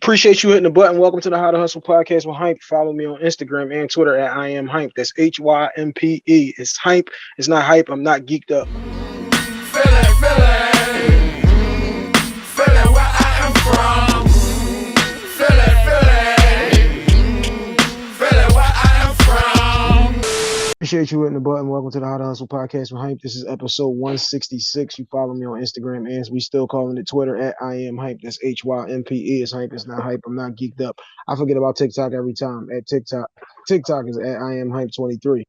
Appreciate you hitting the button. Welcome to the How to Hustle podcast with Hype. Follow me on Instagram and Twitter at I am Hype. That's HYMPE. It's Hype. It's not hype. I'm not geeked up. Feeling where I am from. Feeling where I am from. Appreciate you hitting the button. Welcome to the How to Hustle podcast with Hype. This is episode 166. You follow me on Instagram and we still calling it Twitter at I am Hype. That's HYMPE. It's Hype. It's not hype. I'm not geeked up. I forget about TikTok every time. At TikTok is at I am Hype 23.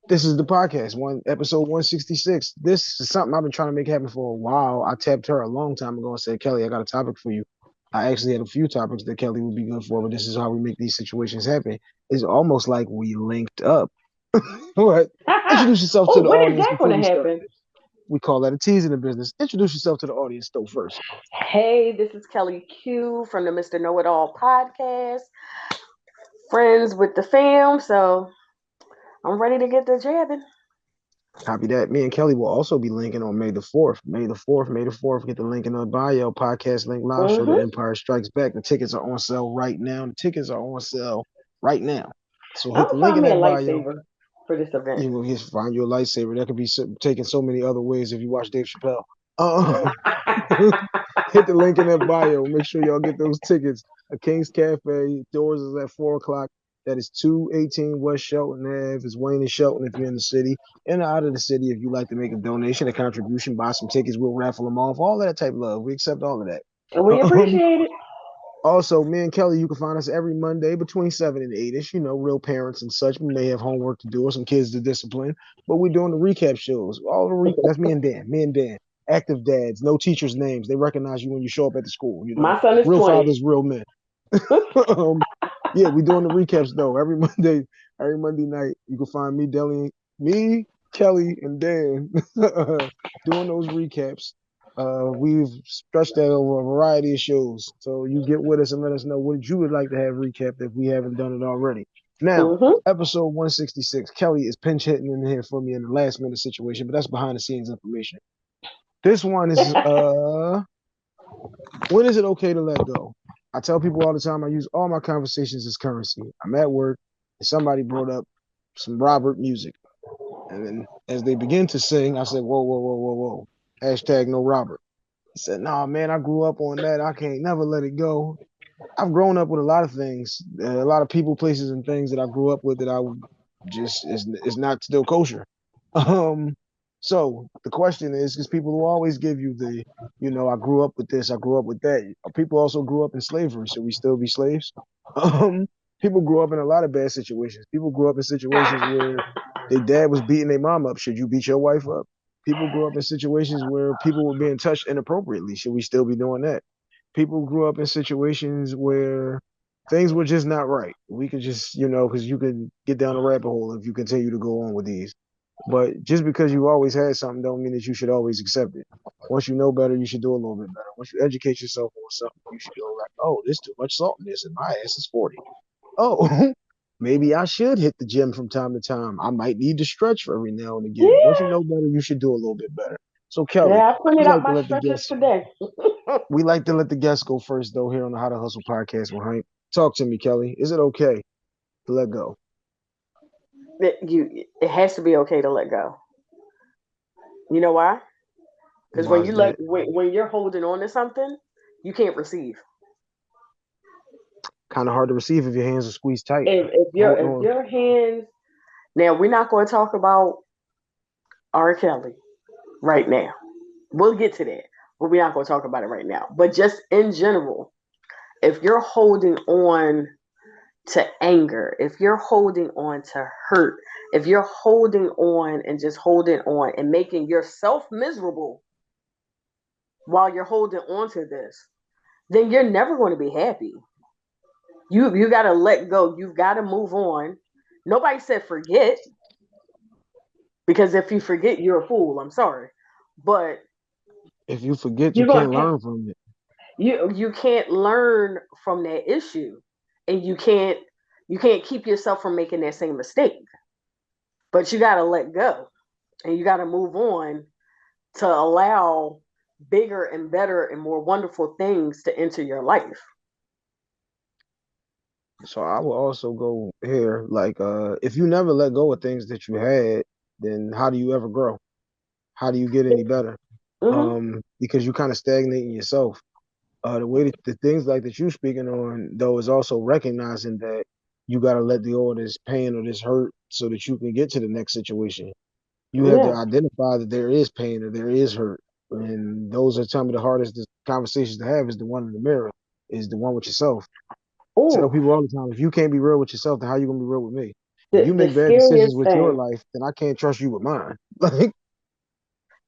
This is the podcast, episode 166. This is something I've been trying to make happen for a while. I tapped her a long time ago and said, Kelly, I got a topic for you. I actually had a few topics that Kelly would be good for, but this is how we make these situations happen. It's almost like we linked up. But introduce yourself to the when audience. Is that going to happen? We call that a tease in the business. Introduce yourself to the audience though first. Hey, this is Kelly Q from the Mr. Know-It-All podcast. Friends with the fam, so I'm ready to get the jabbing. Copy that. Me and Kelly will also be linking on May the 4th. May the 4th. Get the link in the bio. Podcast link live show. The Empire Strikes Back. The tickets are on sale right now. So hit the link in that bio. For this event. You will just find your lightsaber. That could be taken so many other ways if you watch Dave Chappelle. Hit the link in that bio. Make sure y'all get those tickets. A King's Cafe. Doors is at 4 o'clock. That is 218 West Shelton Ave. It's Wayne and Shelton if you're in the city. And out of the city, if you'd like to make a donation, a contribution, buy some tickets, we'll raffle them off. All that type of love. We accept all of that. And we appreciate it. Also, me and Kelly, you can find us every Monday between 7 and 8-ish. You know, real parents and such. We may have homework to do or some kids to discipline. But we're doing the recap shows. That's me and Dan. Active dads. No teachers' names. They recognize you when you show up at the school. You know, my son is real 20. fathers, real men. Yeah, we're doing the recaps though. Every Monday night, you can find me, Kelly, and Dan doing those recaps. We've stretched that over a variety of shows. So you get with us and let us know what you would like to have recapped if we haven't done it already. Now, episode 166, Kelly is pinch hitting in here for me in the last minute situation, but that's behind the scenes information. This one is when is it okay to let go? I tell people all the time I use all my conversations as currency. I'm at work and somebody brought up some Robert music. And then as they begin to sing, I said, whoa. Hashtag no Robert. He said, nah, man, I grew up on that. I can't never let it go. I've grown up with a lot of things, a lot of people, places, and things that I grew up with that I just is not still kosher. So the question is, because people will always give you the, I grew up with this, I grew up with that. People also grew up in slavery. Should we still be slaves? People grew up in a lot of bad situations. People grew up in situations where their dad was beating their mom up. Should you beat your wife up? People grew up in situations where people were being touched inappropriately. Should we still be doing that? People grew up in situations where things were just not right. We could just, because you could get down a rabbit hole if you continue to go on with these. But just because you always had something don't mean that you should always accept it. Once you know better, you should do a little bit better. Once you educate yourself on something, you should go like, oh, there's too much salt in this and my ass is 40. Oh, maybe I should hit the gym from time to time. I might need to stretch for every now and again. Yeah. Once you know better, you should do a little bit better. So Kelly, I printed out my stretches today. We like to let the guests go first though here on the How to Hustle podcast with Hank. Talk to me, Kelly. Is it okay to let go? It has to be okay to let go. You know why? Because when you're holding on to something, you can't receive. Kind of hard to receive if your hands are squeezed tight. If your hands, now we're not going to talk about R. Kelly right now. We'll get to that, but we're not going to talk about it right now. But just in general, if you're holding on to anger, if you're holding on to hurt, if you're holding on and just holding on and making yourself miserable while you're holding on to this, then you're never going to be happy. You got to let go. You've got to move on. Nobody said forget, because if you forget, you're a fool. I'm sorry. But if you forget, you can't learn from it. You can't learn from that issue. And you can't keep yourself from making that same mistake. But you got to let go. And you got to move on to allow bigger and better and more wonderful things to enter your life. So I will also go here, like, if you never let go of things that you had, then how do you ever grow? How do you get any better? Hmm. Because you kind of stagnate in yourself. The way that the things like that you speaking on though is also recognizing that you got to let go of this pain or this hurt so that you can get to the next situation. You have to Yeah. identify that there is pain or there is hurt, and those are some of the hardest conversations to have. Is the one in the mirror, is the one with yourself. Tell Oh, people all the time, if you can't be real with yourself, then how you gonna be real with me? If the you the make bad decisions scariest with your thing. life, then I can't trust you with mine. Like,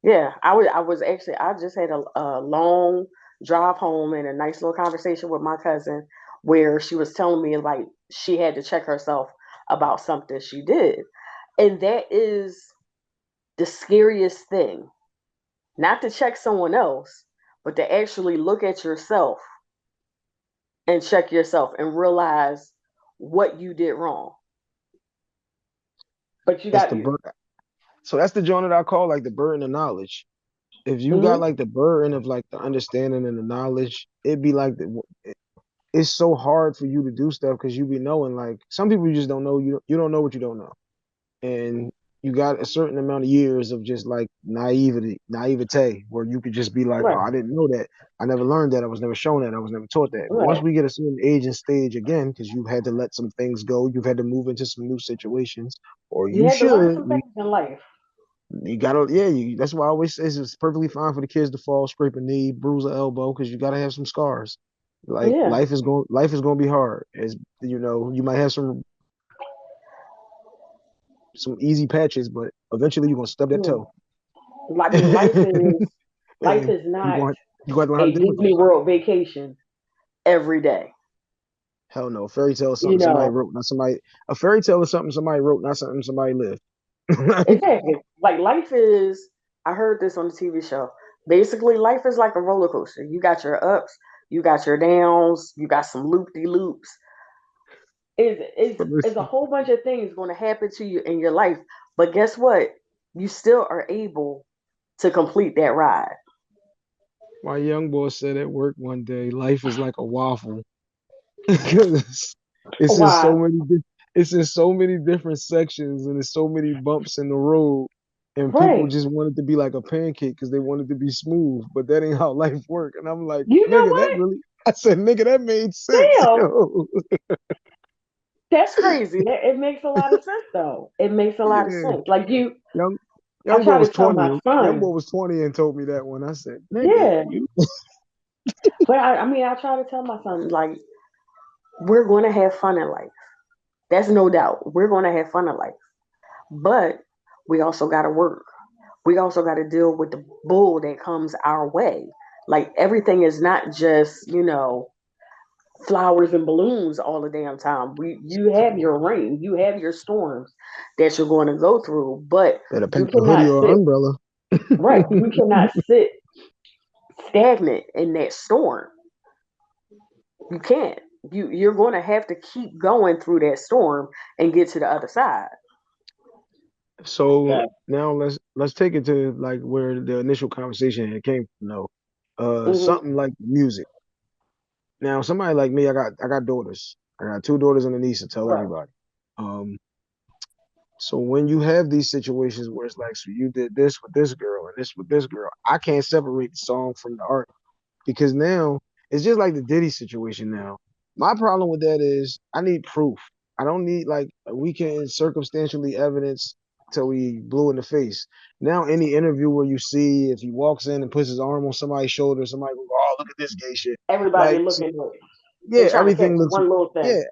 Yeah, I was actually I just had a long drive home and a nice little conversation with my cousin where she was telling me like she had to check herself about something she did. And that is the scariest thing. Not to check someone else, but to actually look at yourself and check yourself and realize what you did wrong. But you that's got the you. burden. So that's the joint that I call like the burden of knowledge. If you got Hmm. like the burden of like the understanding and the knowledge, it'd be like it's so hard for you to do stuff because you be knowing like some people you just don't know, you don't know what you don't know, and you got a certain amount of years of just like naivete where you could just be like, oh, Right, I didn't know that, I never learned that, I was never shown that, I was never taught that. Once right. we get a certain age and stage again, because you've had to let some things go, you've had to move into some new situations, or You you had to learn should some things in life. you gotta, yeah. That's why I always say it's perfectly fine for the kids to fall, scrape a knee, bruise an elbow, because you gotta have some scars. Like Yeah, life is going to be hard. As you know, you might have some easy patches, but eventually you're gonna stub that yeah. toe, I mean, and life is you not going you going to learn how to a deal with Disney those. World vacation every day. Hell no, fairy tale is You something somebody know, wrote, not somebody. A fairy tale is something somebody wrote, not something somebody lived. exactly. Like life is. I heard this on the TV show. Basically, life is like a roller coaster. You got your ups, you got your downs, you got some loop de loops. Is a whole bunch of things going to happen to you in your life, but guess what? You still are able to complete that ride. My young boy said at work one day, life is like a waffle. Because it's in Why? so many it's in so many different sections and there's so many bumps in the road, and people Right. just want it to be like a pancake because they want it to be smooth, but that ain't how life work. And I'm like, You know nigga, that what? really, I said, nigga, that made sense. Damn. Yo. That's crazy. It makes a lot of sense though. It makes a lot of Yeah. sense. Like you, young I young boy try to was tell 20 my young boy son, was 20 and told me that one. I said, nigga, yeah. But I mean, I try to tell my son, like, we're going to have fun in life. That's no doubt. We're going to have fun in life. But we also got to work. We also got to deal with the bull that comes our way. Like, everything is not just, flowers and balloons all the damn time. You have your rain, you have your storms that you're going to go through, but better you pack a hoodie cannot or sit umbrella. right. You cannot sit stagnant in that storm. You can't. You're going to have to keep going through that storm and get to the other side. So Yeah. now let's take it to like where the initial conversation had came from though. Hmm. Something like music. Now, somebody like me, I got daughters. I got two daughters and a niece to tell Right. everybody. Um, so when you have these situations where it's like, so you did this with this girl and this with this girl, I can't separate the song from the art because now it's just like the Diddy situation now. My problem with that is I need proof. I don't need like we can circumstantially evidence till we blue in the face. Now any interview where you see if he walks in and puts his arm on somebody's shoulder, somebody goes, "Oh, look at this gay shit." Everybody Like, looking at it. They yeah, trying to catch everything looks, one little thing. yeah.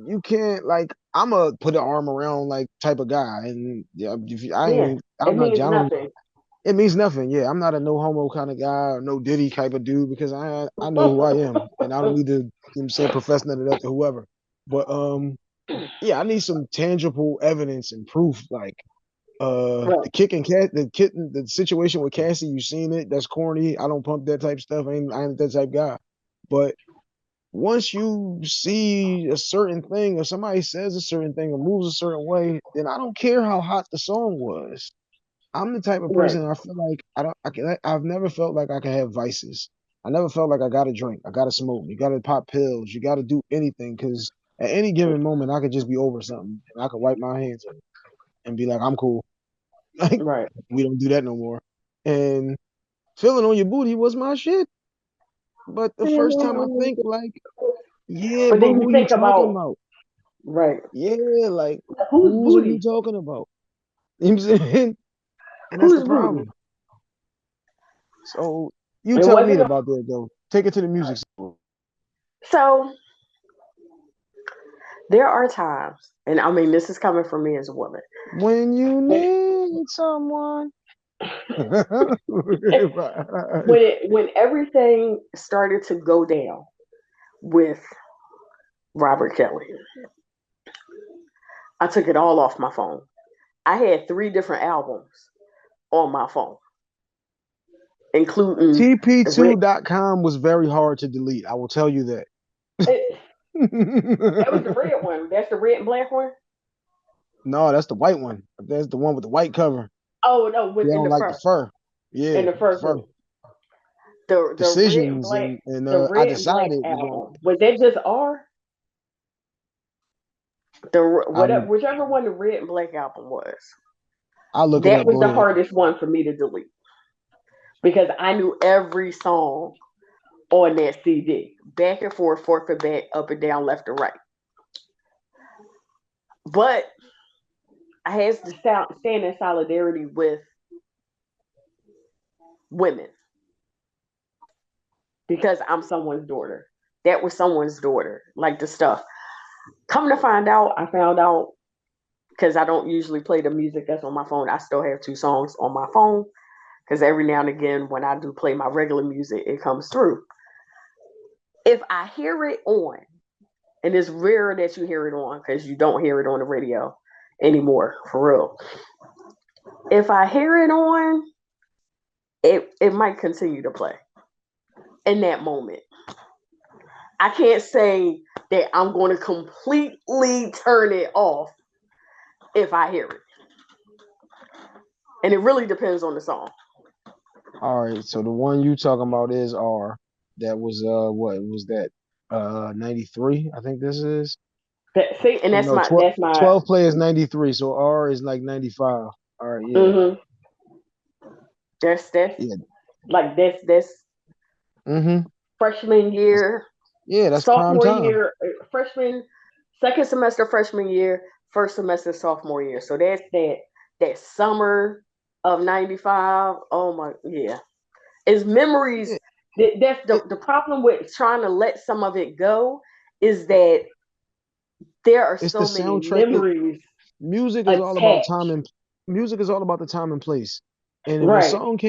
You can't like I'm a put an arm around like type of guy, and yeah, if you, I Yeah. ain't It I'm not means down. nothing. It means nothing. Yeah, I'm not a no homo kind of guy or no Diddy type of dude because I know who I am, and I don't need to you know what I'm saying profess none of that to whoever. But yeah, I need some tangible evidence and proof. Like Right. the kick and cat the kitten the situation with Cassie, you seen it. That's corny. I don't pump that type of stuff. I ain't that type guy. But once you see a certain thing or somebody says a certain thing or moves a certain way, then I don't care how hot the song was. I'm the type of Right. person I feel like I've never felt like I can have vices. I never felt like I gotta drink, I gotta smoke, you gotta pop pills, you gotta do anything because at any given moment I could just be over something and I could wipe my hands of it and be like, I'm cool. Like Right. we don't do that no more. And feeling on your booty was my shit. But the first time I think like, yeah, But but then you who you think talking about, about? right, Yeah, like whose who's are you booty? talking about? You know what I'm saying? And that's the Whose booty? problem. So you It tell me wasn't. about that though. Take it to the music store. So there are times, and I mean, this is coming from me as a woman. When you When need someone. when everything started to go down with Robert Kelly, I took it all off my phone. I had 3 different albums on my phone, including the red. TP2.com was very hard to delete. I will tell you that. It, that was the red one. That's the red and black one. No, that's the white one. That's the one with the white cover. Oh no, They with in don't the like the fur, fur. in Yeah, the fur fur coat. The red and decisions black, and the I red and black decided we're going. album, was that just R? The whatever, I'm. whichever one the red and black album was, I'll look it that up. was Go the ahead. hardest one for me to delete because I knew every song on that CD, back and forth, forth and back, up and down, left and right. But I had to stand in solidarity with women because I'm someone's daughter. That was someone's daughter, like the stuff. Come to find out, I found out because I don't usually play the music that's on my phone. I still have 2 songs on my phone because every now and again, when I do play my regular music, it comes through. If I hear it on, and it's rare that you hear it on because you don't hear it on the radio anymore, for real. If I hear it on, it might continue to play in that moment. I can't say that I'm going to completely turn it off if I hear it. And it really depends on the song. All right. So the one you talking about is R. That was what was that? 93. I think this is. See, and No, 12, that's my 12 players 93. So R is like 95. All right. Yeah. mm-hmm. That's Yeah. like that's Mm-hmm. freshman That's, year, yeah. That's prime sophomore time. year, freshman, second semester freshman year, first semester sophomore year. So that's that summer of '95. Oh my, yeah, it's memories. Yeah. That's It, the problem with trying to let some of it go is that there are it's the so many soundtrack. memories Music is all about time attached. and music is all about the time and place. And Right.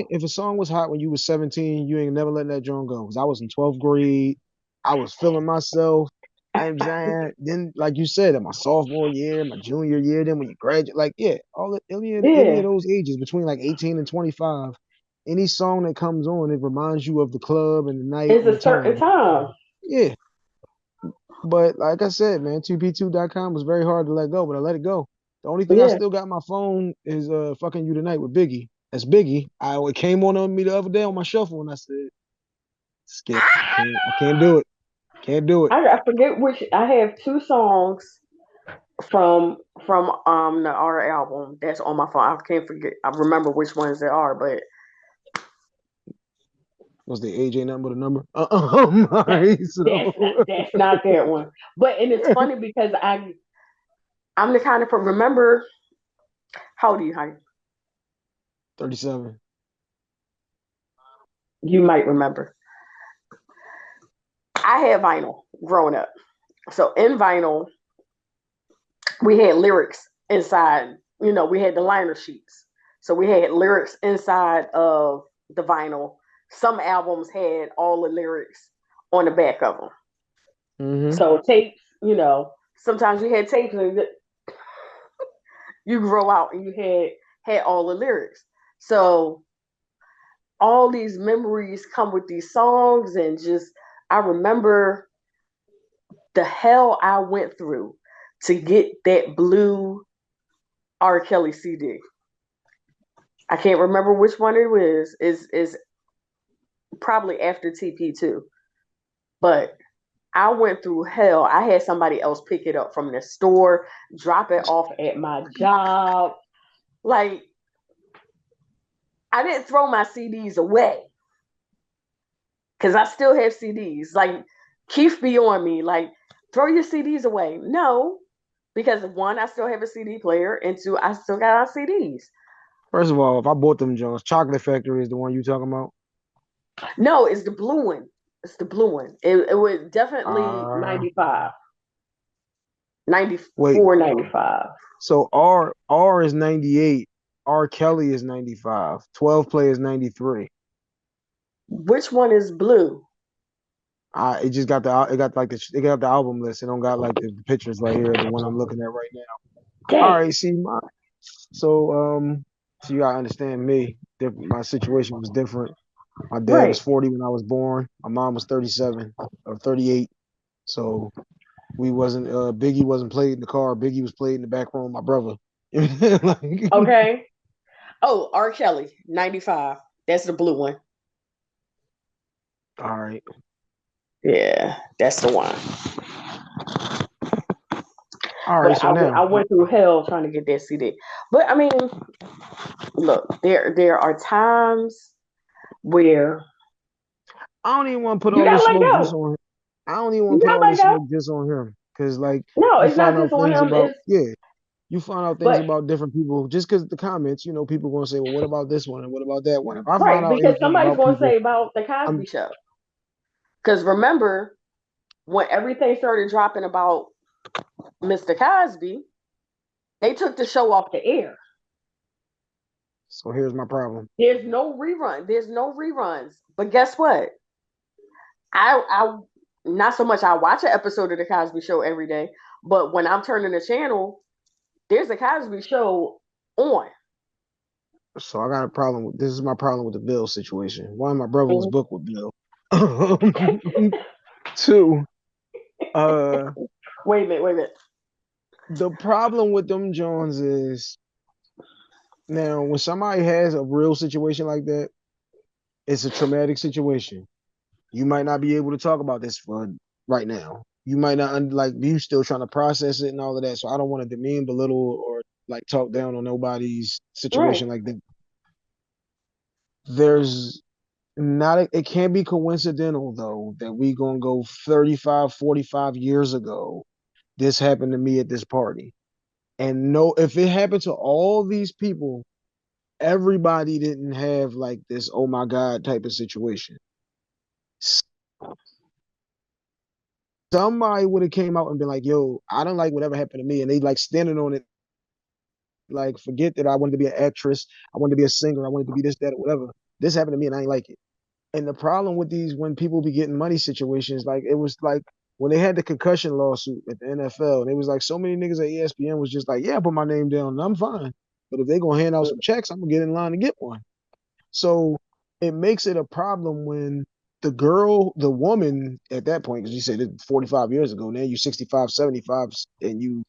if a song was hot when you was 17, you ain't never letting that joint go. Cause I was in 12th grade, I was feeling myself. I'm saying, then like you said, in my sophomore year, my junior year, then when you graduate, like yeah, all any of Yeah. those ages between like 18 and 25, any song that comes on, it reminds you of the club and the night It's and a the certain time. time. Yeah, but like I said, man, 2p2.com was very hard to let go, but I let it go. The only thing I Yeah. still got on my phone is fucking you tonight with Biggie. That's Biggie. It came on me the other day on my shuffle and I said, skip. I can't do it. Can't do it. I forget which. I have 2 songs from the R album that's on my phone. I can't forget. I remember which ones they are, but Was the AJ number the number? that So that's not that one. But and it's funny because I'm the kind of remember how old are you, honey? 37. You might remember. I had vinyl growing up. So in vinyl, we had lyrics inside. We had the liner sheets. So we had lyrics inside of the vinyl. Some albums had all the lyrics on the back of them. Mm-hmm. So tapes, sometimes you had tapes and you grow out and you had all the lyrics. So all these memories come with these songs and just I remember the hell I went through to get that blue R. Kelly CD. I can't remember which one it is. Is probably after TP2. But I went through hell. I had somebody else pick it up from the store, drop it off at my job. Like, I didn't throw my CDs away because I still have CDs. Like, Keith be on me, like, throw your CDs away. No, because one, I still have a CD player, and two, I still got our CDs. First of all, if I bought them Jones, Chocolate Factory is the one you talking about. No, it's the blue one. It's the blue one. It was definitely Uh 95, wait. 94, 95. So R is 98. R Kelly is 95. 12 play is 93. Which one is blue? It just got it got like it got the album list. It don't got like the pictures right here, the one I'm looking at right now. All Dang. right, see so you gotta understand me. My situation was different. My dad was Right. 40 when I was born. My mom was 37 or 38. So we wasn't Biggie wasn't played in the car. Biggie was played in the back room. My brother. Like, Okay. Oh, R. Kelly, 95. That's the blue one. all right. Yeah, that's the one. All right. But So I now went through hell trying to get that CD. But I mean, look, there are times where I don't even want to put you all gotta this let smoke just go. on him. I don't even want You to put gotta all let this go. smoke just on him. Cause like No, you it's find not out just on things him. about It's you find out things but about different people just because the comments, people gonna say, well, what about this one and what about that one? If I find right out because anything somebody's about gonna people, say about the Cosby I'm Show. Because remember when everything started dropping about Mr. Cosby, they took the show off the air. so here's my problem. There's no rerun. There's no reruns. But guess what? I not so much I watch an episode of the Cosby Show every day, but when I'm turning the channel, there's a Cosby Show on. So I got a problem with this is my problem with the Bill situation. One, my brother was Mhm. booked with Bill. Two, uh Wait a minute. the problem with them Jones is now when somebody has a real situation like that, it's a traumatic situation. You might not be able to talk about this for right now. You might not like you still trying to process it and all of that. So I don't want to demean, belittle, or like talk down on nobody's Right. situation like that. There's not it can't be coincidental though that we gonna go 35, 45 years ago. This happened to me at this party. And no, if it happened to all these people, everybody didn't have like this oh my god type of situation. Somebody would have came out and been like, "Yo, I don't like whatever happened to me," and they like standing on it, like, forget that I wanted to be an actress, I wanted to be a singer, I wanted to be this, that, or whatever. This happened to me, and I ain't like it. And the problem with these, when people be getting money situations, like it was like when they had the concussion lawsuit at the NFL, and it was like so many niggas at ESPN was just like, "Yeah, put my name down, and I'm fine." But if they gonna hand out some checks, I'm gonna get in line to get one. So it makes it a problem when the woman at that point, because you said it 45 years ago, now you're 65, 75, and you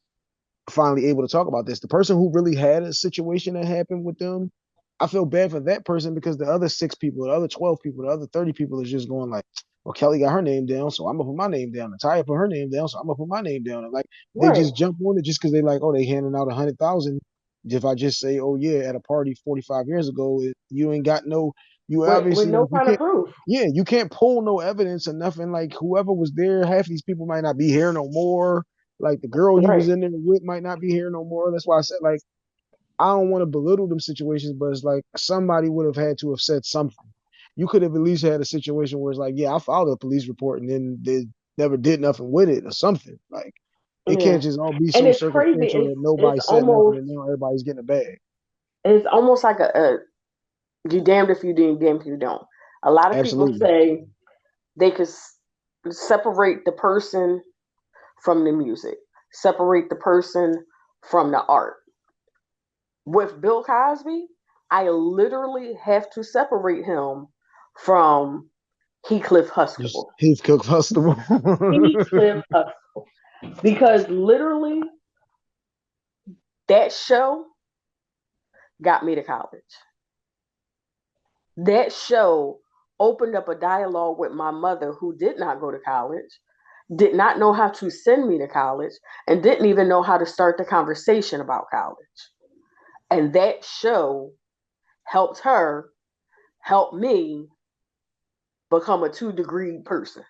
finally able to talk about this. The person who really had a situation that happened with them, I feel bad for that person because the other six people, the other 12 people, the other 30 people is just going like, well, Kelly got her name down, so I'm gonna put my name down. Natalia put her name down, so I'm gonna put my name down. And like they Right. just jump on it just because they like, oh, they handing out 100,000. If I just say, oh yeah, at a party 45 years ago, you ain't got no, you With obviously no like you kind of can't, proof. yeah, you can't pull no evidence or nothing. Like whoever was there, half these people might not be here no more. Like the girl you was Right. in there with might not be here no more. That's why I said like I don't want to belittle them situations, but it's like somebody would have had to have said something. You could have at least had a situation where it's like, yeah, I filed a police report and then they never did nothing with it or something. Like it can't Yeah. just all be And so it's crazy. circumstantial that It's nobody said nothing almost and now everybody's getting a bag. it's almost like a you damned if you do, damned if you don't. A lot of people Absolutely. say they could separate the person from the music, separate the person from the art. With Bill Cosby, I literally have to separate him from Heathcliff Just Huxtable. Heathcote Festival. Heathcliff Huxtable. Because literally, that show got me to college. That show opened up a dialogue with my mother, who did not go to college, did not know how to send me to college, and didn't even know how to start the conversation about college. And that show helped her help me become a 2 degree person.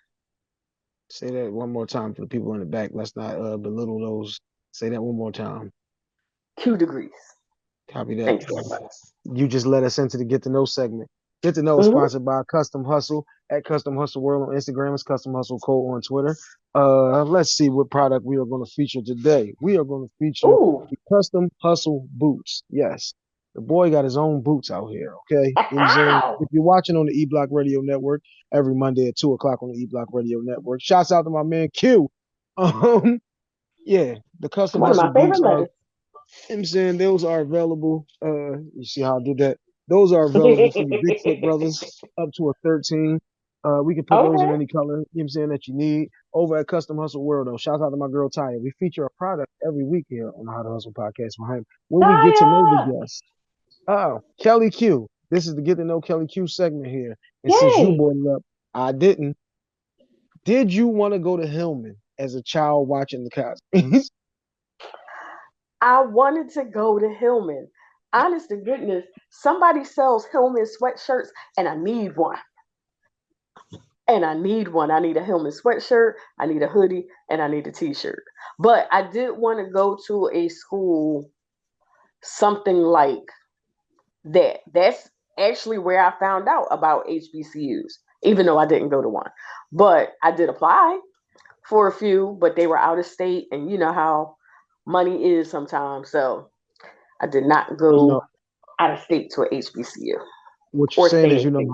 Say that one more time for the people in the back. Let's not belittle those. Say that one more time. 2 degrees. Copy that. Thank you very much. You just let us into the Get to Know segment. Get to Know is Mm-hmm. sponsored by Custom Hustle at Custom Hustle World on Instagram. It's Custom Hustle Code on Twitter. Let's see what product we are going to feature today. We are going to feature Ooh. the Custom Hustle boots. Yes, the boy got his own boots out here. Okay, you know what I'm saying? Ow! If you're watching on the E Block Radio Network every Monday at 2 o'clock on the E Block Radio Network, shouts out to my man Q. Um, yeah, the Custom One of Hustle my favorite boots are, letters. I'm saying those are available. You see how I did that? Those are available for you Bigfoot brothers up to a 13. We can put those in Okay. any color, you know what I'm saying, that you need. Over at Custom Hustle World, though. Shout out to my girl Taya. We feature a product every week here on the How to Hustle podcast behind where we get to know the Taya! guests. Oh, Kelly Q. This is the Get to Know Kelly Q segment here. And since you Yay! brought it up, I didn't. Did you want to go to Hillman as a child watching the Cosby? I wanted to go to Hillman. Honest to goodness, somebody sells Hillman sweatshirts, and I need one. And I need one. I need a Hillman sweatshirt, I need a hoodie, and I need a t shirt. But I did want to go to a school, something like that. That's actually where I found out about HBCUs, even though I didn't go to one. But I did apply for a few, but they were out of state, and you know how money is sometimes. So I did not You go know, out of state to a HBCU what you're or saying stay is in state.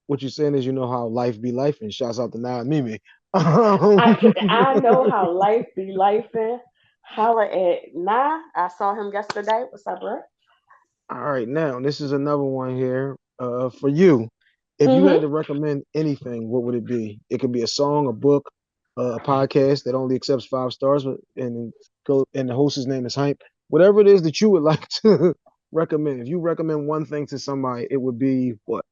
what you're saying is life be life and shouts out to Nah Mimi. I know how life be life in. Holla at Nah. I saw him yesterday. What's up, bro? All right, now this is another one here. For you, if you had Mm-hmm. to recommend anything, what would it be? It could be a song, a book, a podcast that only accepts 5 stars, and go. And the host's name is Hype. Whatever it is that you would like to recommend. If you recommend one thing to somebody, it would be what?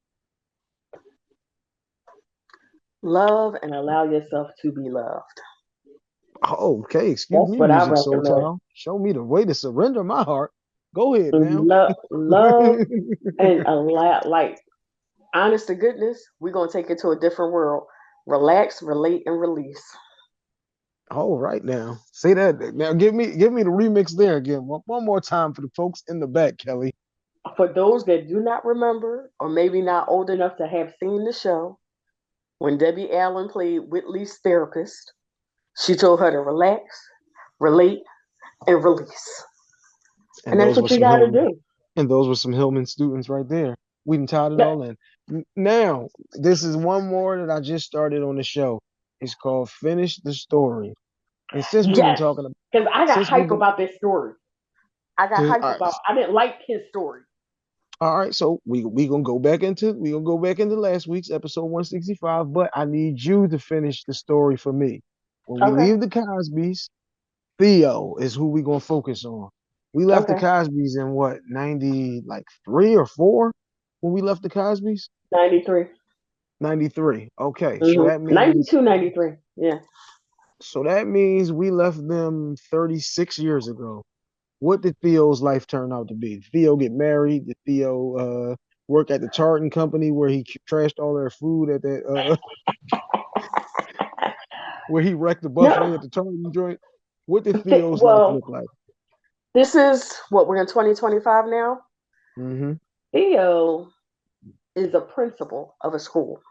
Love and allow yourself to be loved. Oh, okay. Excuse That's me, what I music soul recommend. child. Show me the way to surrender my heart. Go ahead now. Love and allow, like, honest to goodness, we're gonna take it to a different world. Relax, relate, and release. All right now. Say that now. Give me the remix there again. One more time for the folks in the back, Kelly. For those that do not remember, or maybe not old enough to have seen the show, when Debbie Allen played Whitley's therapist, she told her to relax, relate, and release. And And that's those were what you some got to Hillman do. and those were some Hillman students right there. We done tied it all in. Now, this is one more that I just started on the show. It's called Finish the Story. And Yes, because I got since we've hype been about this story. I got all hype right, about. I didn't like his story. all right, so we gonna go back into last week's episode 165, but I need you to finish the story for me. When we Okay, leave the Cosbys, Theo is who we gonna focus on. We left the okay. Cosbys in what, 90, like 3 or 4 when we left the Cosbys? 93. 93. Okay, so Mm-hmm. that means 92, 93. Yeah. we left them 36 years ago. What did Theo's life turn out to be? Did Theo get married? Did Theo work at the Tartan company where he trashed all their food at that where he wrecked the buffet No. at the Tartan joint? What did Theo's life Well, look like? this is what we're in 2025 now. Mm-hmm. Theo is a principal of a school.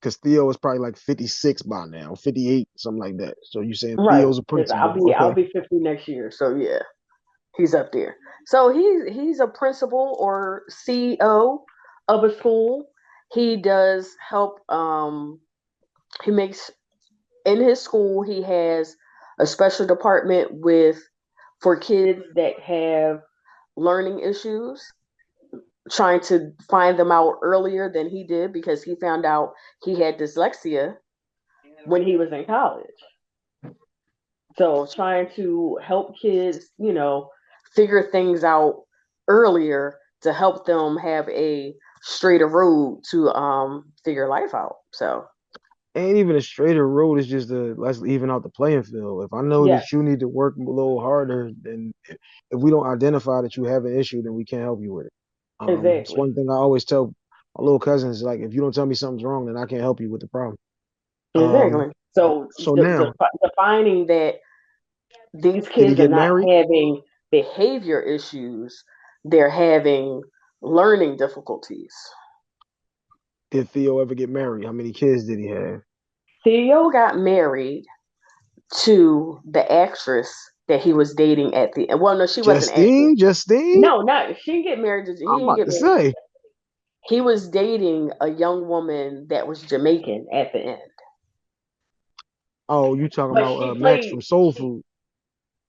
Because Theo is probably like 56 by now, 58, something like that. So you're saying Right. Theo's a Because principal. I'll Okay. be 50 next year. So yeah, he's up there. So he's a principal or CEO of a school. He does help. He makes in his school. He has a special department with for kids that have learning issues, trying to find them out earlier than he did because he found out he had dyslexia when he was in college. So trying to help kids, figure things out earlier to help them have a straighter road to figure life out. So Ain't even a straighter road. It's just let's even out the playing field. If I know yeah, that you need to work a little harder, then if we don't identify that you have an issue, then we can't help you with it. It's exactly, one thing I always tell my little cousins, like, if you don't tell me something's wrong, then I can't help you with the problem. Um, exactly. So so now, defining that these did he kids are get not married? having behavior issues, they're having learning difficulties. Did Theo ever get married? How many kids did he have? Theo got married to the actress that he was dating at the well, no, she wasn't an actress. Justine? No, not she didn't get married to he I'm didn't about get to married. say. He was dating a young woman that was Jamaican at the end. Oh, you talking But about she Max played from Soul she Food?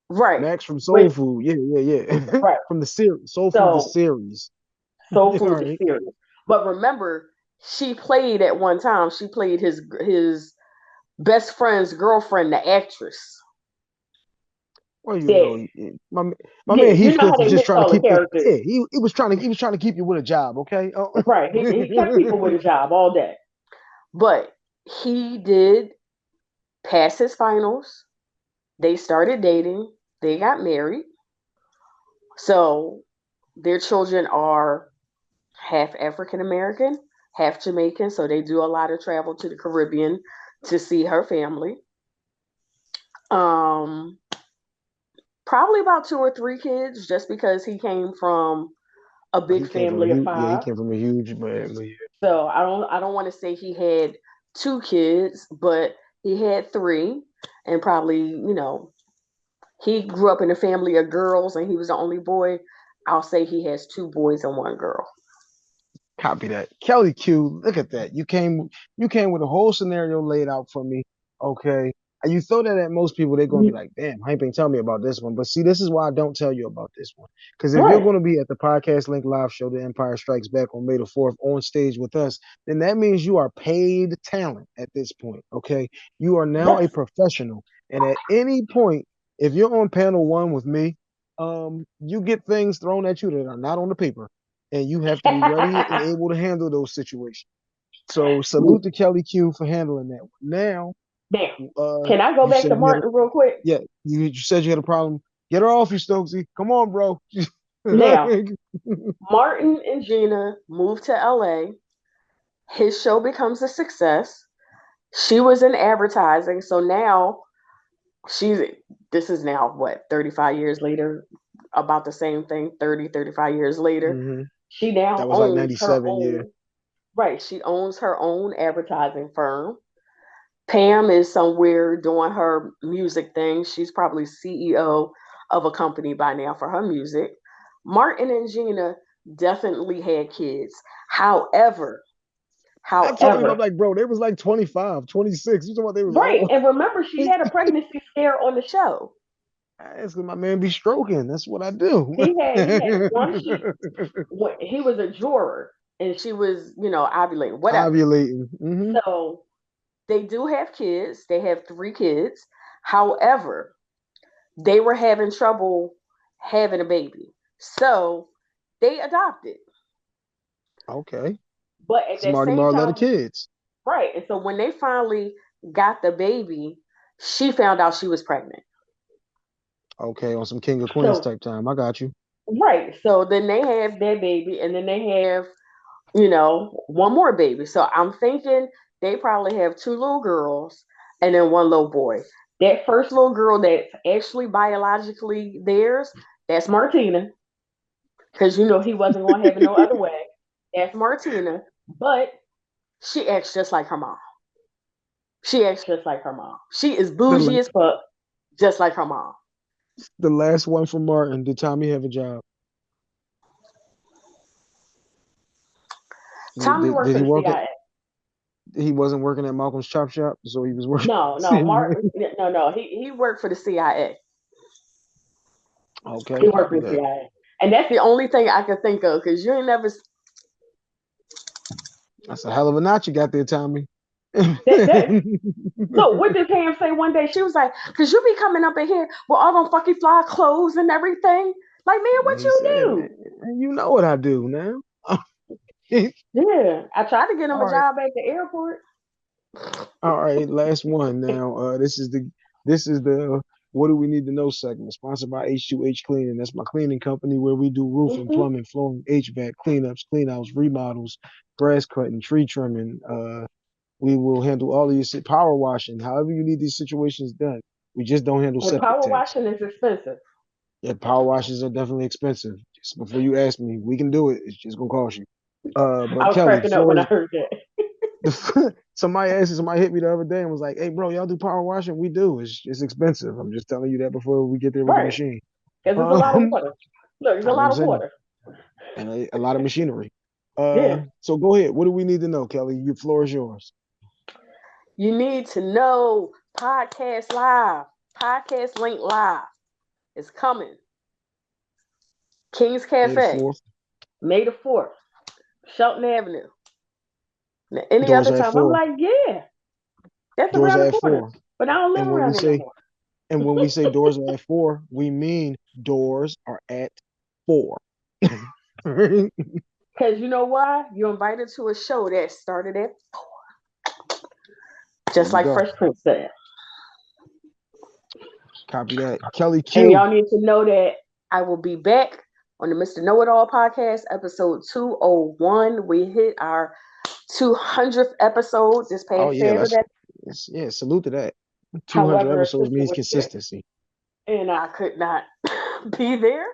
right. Max from Soul But Food. Yeah, yeah, yeah. right. From the series, Soul Food the So series. Soul All Food the right. series. But remember, she played at one time, she played his best friend's girlfriend, the actress. Well, you That know, my yeah, man you know how Heathcliff was they just mix trying to all the keep the characters. yeah. He was trying to keep you with a job. Okay. Oh. Right. He kept people with a job all day. But he did pass his finals. They started dating. They got married. So their children are half African American, half Jamaican. So they do a lot of travel to the Caribbean to see her family. Um, Probably about two or three kids, just because he came from a big He came from a family of huge yeah. He five. came from a huge man. So I don't want to say he had two kids, but he had three, and probably he grew up in a family of girls, and he was the only boy. I'll say he has two boys and one girl. Copy that. Kelly Q, look at that. You came with a whole scenario laid out for me. Okay. And you throw that at most people, they're gonna be like, damn, Hank ain't tell me about this one. But see, this is why I don't tell you about this one. Because if you're Right. gonna be at the Podcast Link live show, The Empire Strikes Back on May the 4th on stage with us, then that means you are paid talent at this point. Okay. You are now a Yes. professional. And at any point, if you're on panel one with me, you get things thrown at you that are not on the paper and you have to be ready and able to handle those situations. So salute to Kelly Q for handling that one. Now, Now, can I go you back said to you had a Martin real quick? yeah, you said you had a problem. Get her off you, Stokesy. Come on, bro. Now, Martin and Gina moved to LA. His show becomes a success. She was in advertising, so now she's this is now what 35 years later, about the same thing, 30, 35 years later. hmm She now That was like owns her 97, yeah. own right, she owns her own advertising firm. Pam is somewhere doing her music thing. She's probably CEO of a company by now for her music. Martin and Gina definitely had kids. However, I told him, I'm however, like, bro, they was like 25, 26. You talking about they was right, all and remember she had a pregnancy scare on the show. that's because my man be stroking. That's what I do. He had one he was a juror and she was, ovulating, whatever. Ovulating. So they do have kids. They have three kids. However, they were having trouble having a baby. So they adopted. Okay. But at that Smarty same Marletta time, kids. right. And so when they finally got the baby, she found out she was pregnant. Okay, on some King of Queens So, type time. I got you. right. So then they have their baby and then they have, one more baby. So I'm thinking they probably have two little girls and then one little boy. That first little girl that's actually biologically theirs, that's Martina, because he wasn't going to have it no other way. That's Martina, but she acts just like her mom. She acts just like her mom. She is bougie The as fuck, just like her mom. the last one from Martin. Did Tommy have a job? Tommy worked Did for he the work at? CIA. He wasn't working at Malcolm's Chop Shop, so he was working. No, no, Martin. No, no. He worked for the CIA. Okay, He worked copy for the that. CIA, and that's the only thing I could think of because you ain't never That's a hell of a knot you got there, Tommy. that. Look, what did Pam say one day? She was like, "Cause you be coming up in here with all them fucking fly clothes and everything. Like, man, And what he you said, do?" "You know what I do now." Yeah, I tried to get him All a right, job at the airport. all right. Last one now. This is the what do we need to know segment, sponsored by H2H Cleaning. That's my cleaning company where we do roofing, Hmm. plumbing, flooring, HVAC, cleanups, cleanouts, remodels, grass cutting, tree trimming. We will handle all of your power washing, however you need these situations done. We just don't handle And septic power tanks. washing is expensive. Yeah, power washes are definitely expensive. Just before you ask me, we can do it. It's just gonna cost you. I But was Kelly, the cracking up floor when I is heard that. somebody hit me the other day and was like, "Hey, bro, y'all do power washing? We do. It's expensive. I'm just telling you that before we get there with the Right. machine. Because there's a lot of Um, water. Look, there's a that's what lot I'm of saying, water. and a lot of machinery. Yeah. So go ahead. What do we need to know, Kelly? Your floor is yours. You need to know Podcast Live. Podcast Link Live is coming. King's May the Cafe, fourth. May the 4th, Shelton Avenue. Now, any Doors other are at time, I'm four. like, yeah, that's Doors around are the at corner. four. But I don't live And when we around there no say more. and when we say doors are at four, we mean doors are at four. There Because you know why? You're invited to a show that started at, just you like go. Fresh Prince said. Copy that. Kelly And Q. y'all need to know that I will be back on the Mr. Know It All podcast, episode 201. We hit our 200th episode this Oh past yeah, Saturday. yeah, salute to that. 200 However, a episodes sister means was sick consistency. and I could not be there.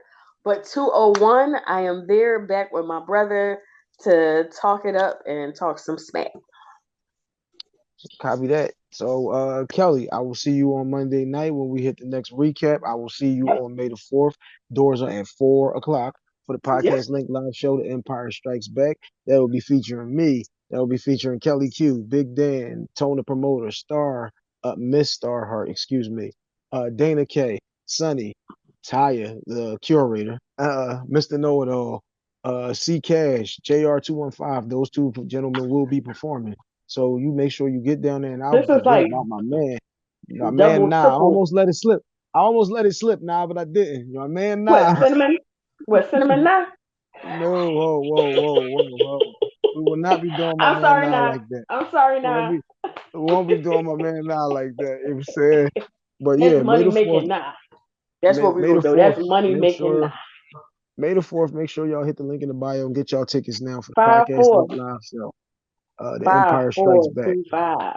But 201, I am there back with my brother to talk it up and talk some smack. Copy that. So, Kelly, I will see you on Monday night when we hit the next recap. I will see you Yep. on May the 4th. Doors are at 4 o'clock for the Yep. Podcast Link Live show, The Empire Strikes Back. That will be featuring me. That will be featuring Kelly Q, Big Dan, Tone the Promoter, Miss Starheart, excuse me, Dana K, Sonny, Taya, the curator, Mr. Know It All, C Cash, JR215. Those two gentlemen will be performing. So you make sure you get down there, and I'll This is forget like about my man. double, Nah, I triple. almost let it slip. I almost let it slip, nah, but I didn't. My man, What, nah. cinnamon? What, cinnamon now? No, whoa, whoa, whoa, whoa, whoa. We will not be doing my I'm man sorry now now. like that. I'm sorry We won't now. be, we won't be doing my man now like that. If said, but That's yeah, money making now. That's what we May gonna the do. That's fourth, money make making sure now. May the 4th, make sure y'all hit the link in the bio and get y'all tickets now for the Five Podcast four Link Live show. The five Empire Strikes four Back. two five.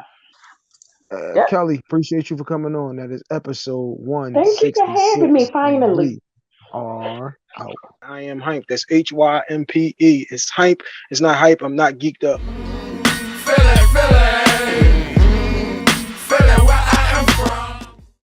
Yep. Kelly, appreciate you for coming on. That is episode Thank you for having me 166, and finally. we are out. I am hype. That's HYMPE. It's hype. It's not hype. I'm not geeked up.